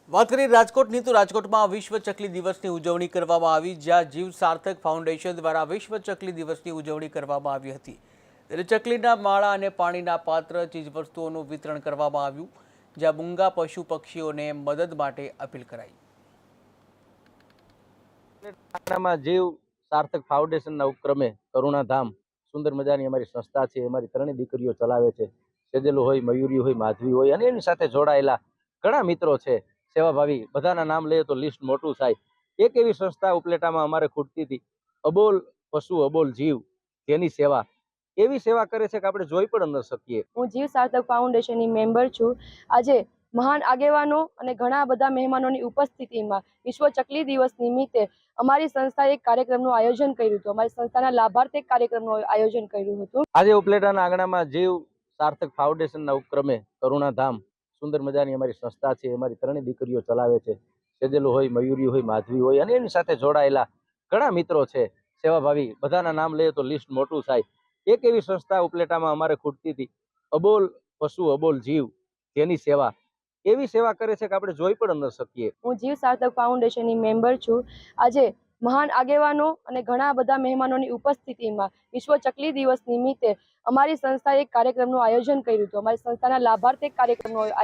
વાત કરીએ રાજકોટની તો રાજકોટમાં વિશ્વ ચકલી દિવસની ઉજવણી કરવામાં આવી, જ્યાં જીવ સાર્થક ફાઉન્ડેશન દ્વારા વિશ્વ ચકલી દિવસની ઉજવણી કરવામાં આવી હતી। ત્યારે ચકલીના માળા અને પાણીના પાત્ર ચીજવસ્તુઓનું વિતરણ કરવામાં આવ્યું, જ્યાં મૂંગા પશુ પક્ષીઓને મદદ માટે અપીલ કરાઈ। જીવ સાર્થક ફાઉન્ડેશનના ઉપક્રમે કરુણાધામ સુંદર મજાની અમારી સંસ્થા છે। અમારી ત્રણેય દીકરીઓ ચલાવે છે। સેજલ હોય, મયુરી હોય, માધવી હોય અને એની સાથે જોડાયેલા ઘણા મિત્રો છે, સેવાભાવી। બધાના નામ લઈએ તો લિસ્ટ મોટું થાય। એક એવી સંસ્થા ઉપલેટામાં અમારે ખૂટતી હતી, અબોલ પશુ અબોલ જીવ જેની સેવા એવી સેવા કરે છે કે આપણે જોઈ પણ ન શકીએ। હું જીવ સાર્થક ફાઉન્ડેશનની મેમ્બર છું। આજે મહાન આગેવાનો અને ઘણા બધા મહેમાનોની ઉપસ્થિતિમાં વિશ્વ ચકલી દિવસ નિમિત્તે અમારી સંસ્થાએ એક કાર્યક્રમનું આયોજન કર્યું હતું। અમારી સંસ્થાના લાભાર્થી એક કાર્યક્રમનું આયોજન કર્યું હતું। આજે ઉપલેટાના આંગણામાં જીવ સાર્થક ફાઉન્ડેશનના ઉપક્રમે કરુણાધામ સુંદર મજાની અમારી સંસ્થા છે। અમારી ત્રણેય દીકરીઓ ચલાવે છે। સેજલ હોય, મયુરી હોય, માધવી હોય અને એની સાથે જોડાયેલા ઘણા મિત્રો છે, સેવાભાવી। બધાના નામ લઈએ તો લિસ્ટ મોટું થાય। એક એવી સંસ્થા ઉપલેટામાં અમારે ખૂટતી હતી, અબોલ પશુ અબોલ જીવ જેની સેવા એવી સેવા કરે છે કે આપણે જોઈ પણ ન શકીએ। હું જીવ સાર્થક ફાઉન્ડેશનની મેમ્બર છું। આજે મહાન આગેવાનો અને ઘણા બધા મહેમાનોની ઉપસ્થિતિમાં વિશ્વ ચકલી દિવસ નિમિત્તે અમારી સંસ્થાએ એક કાર્યક્રમનું આયોજન કર્યું હતું। અમારી સંસ્થાના લાભાર્થી એક કાર્યક્રમનું આયોજન